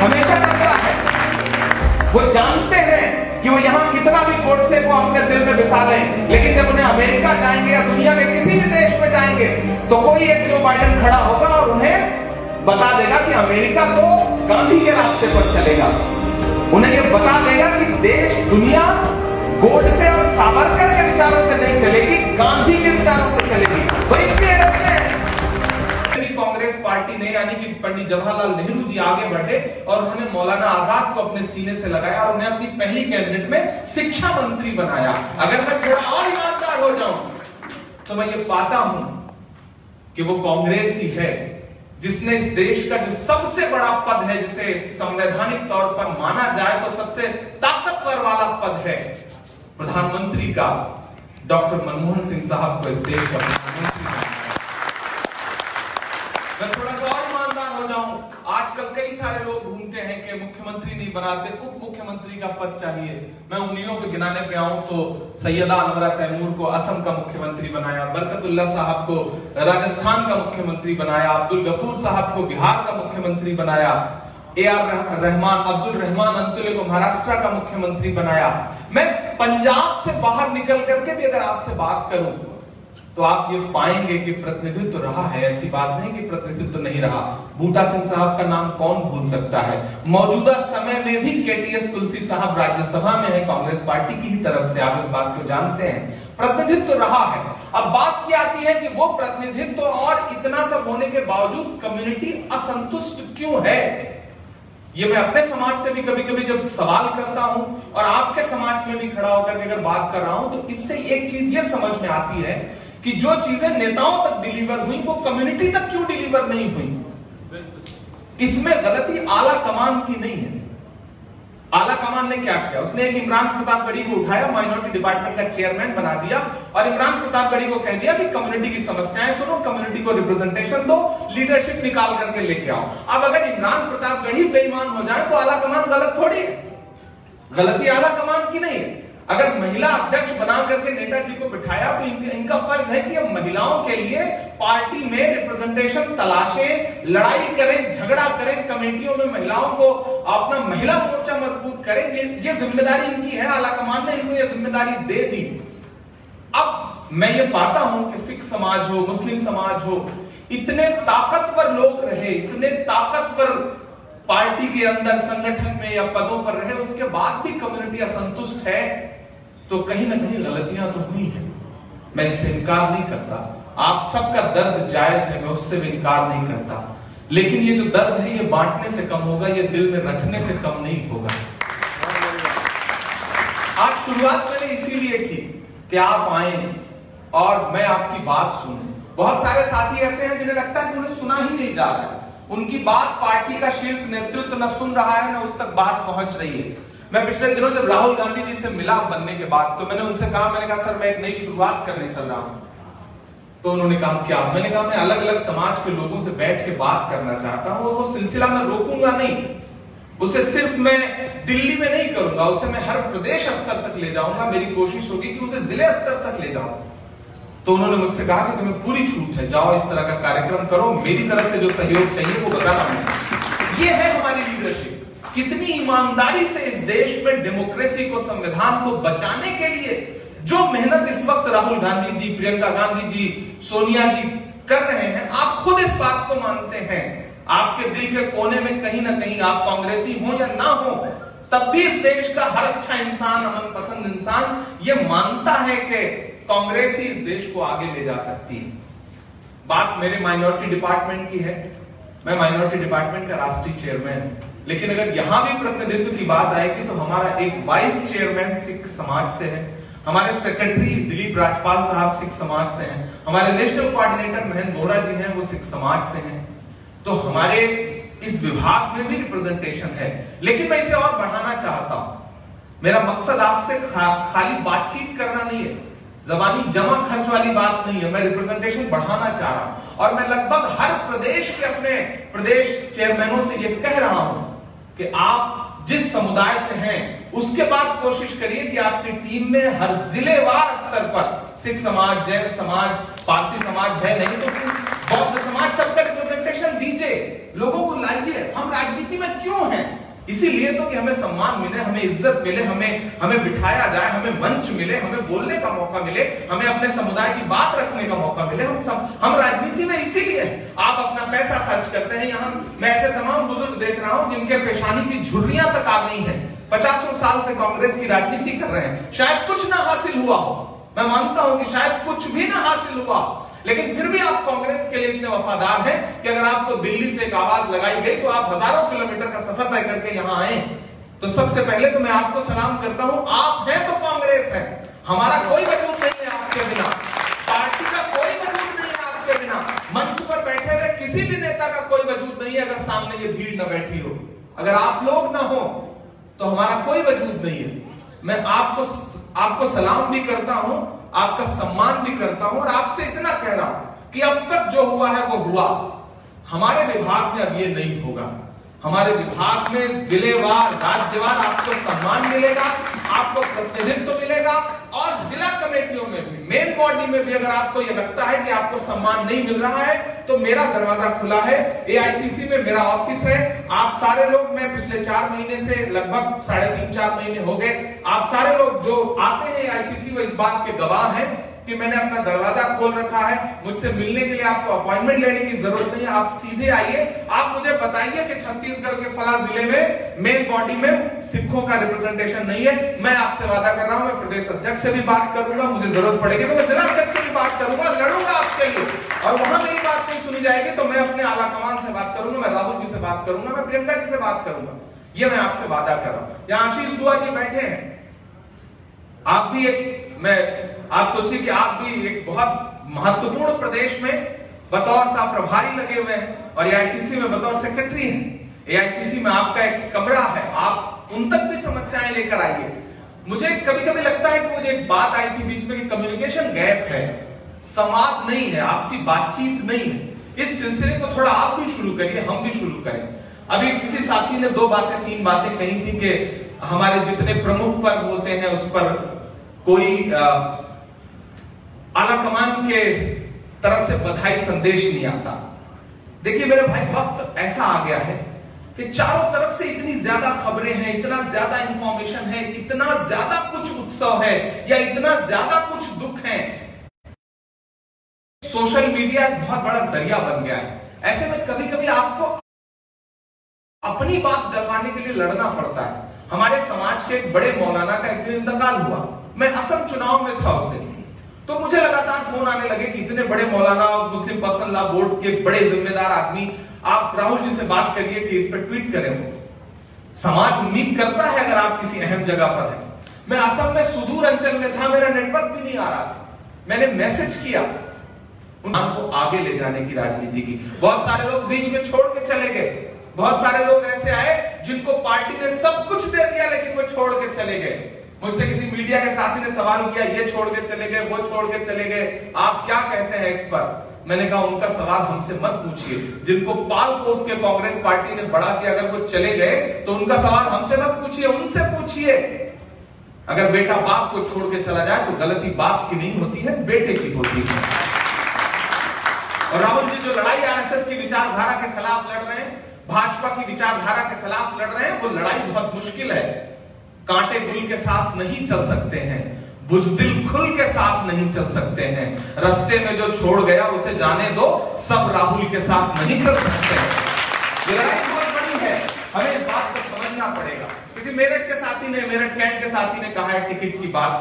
हमेशा डरता है। वो जानते हैं कि वो यहां कितना भी गोडसे को अपने दिल में बिसा लें, लेकिन जब उन्हें अमेरिका जाएंगे या दुनिया के किसी भी देश में जाएंगे तो कोई एक जो बाइडेन खड़ा होगा और उन्हें बता देगा कि अमेरिका तो गांधी के रास्ते पर चलेगा। उन्हें ये बता देगा कि देश दुनिया गोडसे और सावरकर के विचारों से नहीं चलेगी, गांधी के विचारों से चलेगी। तो इसलिए डरते हैं। कांग्रेस पार्टी ने यानी कि पंडित जवाहरलाल नेहरू जी आगे बढ़े और उन्होंने मौलाना आजाद को अपने सीने से लगाया और उन्हें अपनी पहली कैबिनेट में शिक्षा मंत्री बनाया। अगर मैं थोड़ा और ईमानदार हो जाऊं तो मैं ये पाता हूं कि वो कांग्रेस ही है जिसने इस देश का जो सबसे बड़ा पद है, जिसे संवैधानिक तौर पर माना जाए तो सबसे ताकतवर वाला पद है प्रधानमंत्री का, डॉक्टर मनमोहन सिंह साहब को इस देश का प्रधानमंत्री। मैं थोड़ा सा और ईमानदार हो जाऊं, आजकल कई सारे लोग घूमते हैं कि मुख्यमंत्री नहीं बनाते, उप मुख्यमंत्री का पद चाहिए। मैं उंगलियों पे गिनाने पे आऊं तो सैयदा अनवरा तैमूर को असम का मुख्यमंत्री बनाया, बरकतुल्ला साहब को राजस्थान का मुख्यमंत्री बनाया, अब्दुल गफूर साहब को बिहार का मुख्यमंत्री बनाया, अब्दुल रहमान अंतुले को महाराष्ट्र का मुख्यमंत्री बनाया। मैं पंजाब से बाहर निकल करके भी अगर आपसे बात करूं तो आप ये पाएंगे कि प्रतिनिधित्व रहा है, ऐसी बात नहीं कि प्रतिनिधित्व नहीं रहा। बूटा सिंह साहब का नाम कौन भूल सकता है। मौजूदा समय में भी केटीएस तुलसी साहब राज्यसभा में है, कांग्रेस पार्टी की ही तरफ से, आप इस बात को जानते हैं। प्रतिनिधित्व रहा है। अब बात क्या आती है कि वो प्रतिनिधित्व और इतना सब होने के बावजूद कम्युनिटी असंतुष्ट क्यों है। ये मैं अपने समाज से भी कभी कभी जब सवाल करता हूं और आपके समाज में भी खड़ा होकर के अगर बात कर रहा हूं तो इससे एक चीज ये समझ में आती है कि जो चीजें नेताओं तक डिलीवर हुई वो कम्युनिटी तक क्यों डिलीवर नहीं हुई। इसमें गलती आला कमान की नहीं है। आला कमान ने क्या किया, उसने एक इमरान प्रतापगढ़ी को उठाया, माइनॉरिटी डिपार्टमेंट का चेयरमैन बना दिया और इमरान प्रतापगढ़ी को कह दिया कि कम्युनिटी की समस्याएं सुनो, कम्युनिटी को रिप्रेजेंटेशन दो, लीडरशिप निकाल करके लेके आओ। अब अगर इमरान प्रतापगढ़ी बेईमान हो जाए तो आला कमान गलत थोड़ी है, गलती आला कमान की नहीं है। अगर महिला अध्यक्ष बना करके नेताजी को बिठाया तो इनका फर्ज है कि अब महिलाओं के लिए पार्टी में रिप्रेजेंटेशन तलाशें, लड़ाई करें, झगड़ा करें, कमेटियों में महिलाओं को अपना महिला मोर्चा मजबूत करें। ये जिम्मेदारी इनकी है, आला कमान ने इनको ये जिम्मेदारी दे दी। अब मैं ये पाता हूं कि सिख समाज हो, मुस्लिम समाज हो, इतने ताकतवर लोग रहे, इतने ताकतवर पार्टी के अंदर संगठन में या पदों पर रहे, उसके बाद भी कम्युनिटी असंतुष्ट है तो कहीं ना कहीं गलतियां तो हुई हैं। मैं इससे इनकार नहीं करता, आप सबका दर्द जायज है, मैं उससे भी इनकार नहीं करता, लेकिन ये जो दर्द है ये बांटने से कम होगा, ये दिल में रखने से कम नहीं होगा। आज शुरुआत मैंने इसीलिए की कि आप आए और मैं आपकी बात सुनूं। बहुत सारे साथी ऐसे हैं जिन्हें लगता है कि उन्हें सुना ही नहीं जा रहा है, उनकी बात पार्टी का शीर्ष नेतृत्व न सुन रहा है, न उस तक बात पहुंच रही है। मैं पिछले दिनों जब राहुल गांधी जी से मिला बनने के बाद तो मैंने उनसे कहा, मैंने कहा सर मैं एक नई शुरुआत करने चल रहा हूं। तो उन्होंने कहा क्या? मैंने कहा मैं अलग अलग समाज के लोगों से बैठ के बात करना चाहता हूं, वो सिलसिला मैं रोकूंगा नहीं, उसे सिर्फ मैं दिल्ली में नहीं करूंगा, उसे मैं हर प्रदेश स्तर तक ले जाऊंगा। मेरी कोशिश होगी कि उसे जिले स्तर तक ले जाऊं। तो उन्होंने मुझसे कहा कि तुम्हें पूरी छूट है, जाओ इस तरह का कार्यक्रम करो, मेरी तरफ से जो सहयोग चाहिए वो बताना मुझे। ये है हमारी लीडरशिप। कितनी ईमानदारी से इस देश में डेमोक्रेसी को, संविधान को बचाने के लिए जो मेहनत इस वक्त राहुल गांधी जी, प्रियंका गांधी जी, सोनिया जी कर रहे हैं, आप खुद इस बात को मानते हैं। आपके दिल के कोने में कहीं ना कहीं, आप कांग्रेसी हो या ना हो, तब भी इस देश का हर अच्छा इंसान, अमन पसंद इंसान ये मानता है कि कांग्रेस ही इस देश को आगे ले जा सकती है। बात मेरे माइनॉरिटी डिपार्टमेंट की है, मैं माइनॉरिटी डिपार्टमेंट का राष्ट्रीय चेयरमैन हूं, लेकिन अगर यहां भी प्रतिनिधित्व की बात आएगी तो हमारा एक वाइस चेयरमैन सिख समाज से है, हमारे सेक्रेटरी दिलीप राजपाल साहब सिख समाज से हैं, हमारे नेशनल कोऑर्डिनेटर महेंद्र बोहरा जी हैं, वो सिख समाज से हैं। तो हमारे इस विभाग में भी रिप्रेजेंटेशन है, लेकिन मैं इसे और बढ़ाना चाहता हूं। मेरा मकसद आपसे खाली बातचीत करना नहीं है, जबानी जमा खर्च वाली बात नहीं है, मैं रिप्रेजेंटेशन बढ़ाना चाह रहा हूं। और मैं लगभग हर प्रदेश के अपने प्रदेश चेयरमैनों से यह कह रहा हूं कि आप जिस समुदाय से हैं उसके बाद कोशिश करिए कि आपकी टीम में हर जिलेवार स्तर पर सिख समाज, जैन समाज, पारसी समाज है नहीं तो बौद्ध समाज, सबका रिप्रेजेंटेशन दीजिए, लोगों को लाइए। हम राजनीति में क्यों हैं? इसीलिए तो कि हमें सम्मान मिले, हमें इज्जत मिले, हमें बिठाया जाए, हमें मंच मिले, हमें बोलने का मौका मिले, हमें अपने समुदाय की बात रखने का मौका मिले। हम राजनीति में इसीलिए आप अपना पैसा खर्च करते हैं। यहाँ मैं ऐसे तमाम बुजुर्ग देख रहा हूं जिनके पेशानी की झुर्रियां तक आ गई हैं, 50 साल से कांग्रेस की राजनीति कर रहे हैं, शायद कुछ ना हासिल हुआ हो, मैं मानता हूं कि शायद कुछ भी ना हासिल हुआ, लेकिन फिर भी आप कांग्रेस के लिए इतने वफादार हैं कि अगर आपको दिल्ली से एक आवाज लगाई गई तो आप हजारों किलोमीटर का सफर तय करके यहां आए। तो सबसे पहले तो मैं आपको सलाम करता हूं, आप हैं तो कांग्रेस है, हमारा कोई वजूद नहीं है आपके बिना, पार्टी का कोई वजूद नहीं है आपके बिना, मंच पर बैठे हुए किसी भी नेता का कोई वजूद नहीं है अगर सामने ये भीड़ न बैठी हो। अगर आप लोग ना हो तो हमारा कोई वजूद नहीं है। मैं आपको सलाम भी करता हूं, आपका सम्मान भी करता हूं और आपसे इतना कह रहा हूं कि अब तक जो हुआ है वो हुआ, हमारे विभाग में अब ये नहीं होगा। हमारे विभाग में जिलेवार, राज्यवार आपको सम्मान मिलेगा, आपको प्रतिनिधित्व मिलेगा और जिला कमेटियों में भी, मेन बॉडी में भी अगर आपको यह लगता है कि आपको सम्मान नहीं मिल रहा है तो मेरा दरवाजा खुला है। एआईसीसी में मेरा ऑफिस है, आप सारे लोग, मैं पिछले 4 महीने से लगभग 3.5-4 महीने हो गए, आप सारे लोग जो आते हैं एआईसीसी वो इस बात के गवाह हैं कि मैंने अपना दरवाजा खोल रखा है। मुझसे मिलने के लिए आपको अपॉइंटमेंट लेने की जरूरत नहीं है, आप सीधे आइए, आप मुझे बताइए कि छत्तीसगढ़ के फला जिले में मेन बॉडी में सिखों का रिप्रेजेंटेशन नहीं है। मैं आपसे वादा कर रहा हूं, मैं प्रदेश अध्यक्ष से भी बात करूंगा, मुझे जरूरत पड़ेगी तो मैं जिला अध्यक्ष से भी बात करूंगा, लड़ूंगा आपके लिए। और वहां मेरी बात नहीं सुनी जाएगी तो मैं अपने आला कमान से बात करूंगा, मैं राहुल जी से बात करूंगा, मैं प्रियंका जी से बात करूंगा, ये मैं आपसे वादा कर रहा हूं। यहां आशीष दुआ जी बैठे हैं, आप भी आप सोचिए कि आप भी एक बहुत महत्वपूर्ण प्रदेश में बतौर सा प्रभारी लगे हुए हैं और एआईसीसी में बतौर सेक्रेटरी हैं। एआईसीसी में आपका एक कमरा है, आप उन तक भी समस्याएं लेकर आइए। मुझे कभी कभी लगता है कि मुझे एक बात आई थी बीच में कि कम्युनिकेशन गैप है, संवाद नहीं है, आपसी बातचीत नहीं है। इस सिलसिले को थोड़ा आप भी शुरू करिए, हम भी शुरू करें। अभी किसी साथी ने 2-3 बातें कही थी कि हमारे जितने प्रमुख पर्व होते हैं उस पर कोई आला कमान के तरफ से बधाई संदेश नहीं आता। देखिए मेरे भाई, वक्त ऐसा आ गया है कि चारों तरफ से इतनी ज्यादा खबरें हैं, इतना ज्यादा इंफॉर्मेशन है, इतना ज्यादा कुछ उत्सव है या इतना ज्यादा कुछ दुख है। सोशल मीडिया एक बहुत बड़ा जरिया बन गया है। ऐसे में कभी कभी आपको अपनी बात डलवाने के लिए लड़ना पड़ता है। हमारे समाज के एक बड़े मौलाना का एक दिन इंतकाल हुआ, मैं असम चुनाव में था उस दिन, तो मुझे लगातार फोन आने लगे कि इतने बड़े मौलाना, मुस्लिम पर्सनल लॉ बोर्ड के बड़े जिम्मेदार आदमी, आप राहुल जी से बात करिए कि इस पर ट्वीट करें। समाज उम्मीद करता है अगर आप किसी अहम जगह पर हैं। मैं असम में सुदूर अंचल में था, मेरा नेटवर्क भी नहीं आ रहा था, मैंने मैसेज किया, उनको आगे ले जाने की राजनीति की। बहुत सारे लोग बीच में छोड़ के चले गए, बहुत सारे लोग ऐसे आए जिनको पार्टी ने सब कुछ दे दिया लेकिन वो छोड़ के चले गए। मुझसे किसी मीडिया के साथी ने सवाल किया, ये छोड़ के चले गए, वो छोड़ के चले गए, आप क्या कहते हैं इस पर? मैंने कहा उनका सवाल हमसे मत पूछिए, जिनको पाल पोस के कांग्रेस पार्टी ने बड़ा किया, अगर वो चले गए तो उनका सवाल हमसे मत पूछिए, उनसे पूछिए। अगर बेटा बाप को छोड़ के चला जाए तो गलती बाप की नहीं होती है, बेटे की होती है। और राहुल जी जो लड़ाई आरएसएस की विचारधारा के खिलाफ लड़ रहे हैं, भाजपा की विचारधारा के खिलाफ लड़ रहे हैं, वो लड़ाई बहुत मुश्किल है। कांटे गुल के साथ नहीं चल सकते हैं, बुज़दिल खुल के साथ नहीं चल सकते हैं। रास्ते में जो छोड़ गया उसे जाने दो, सब राहुल के साथ नहीं चल सकते हैं। ये लड़ाई बहुत बड़ी है, हमें इस बात को समझना पड़ेगा। किसी मेरठ के साथी ने, मेरठ कैंट के साथी ने कहा है टिकट की बात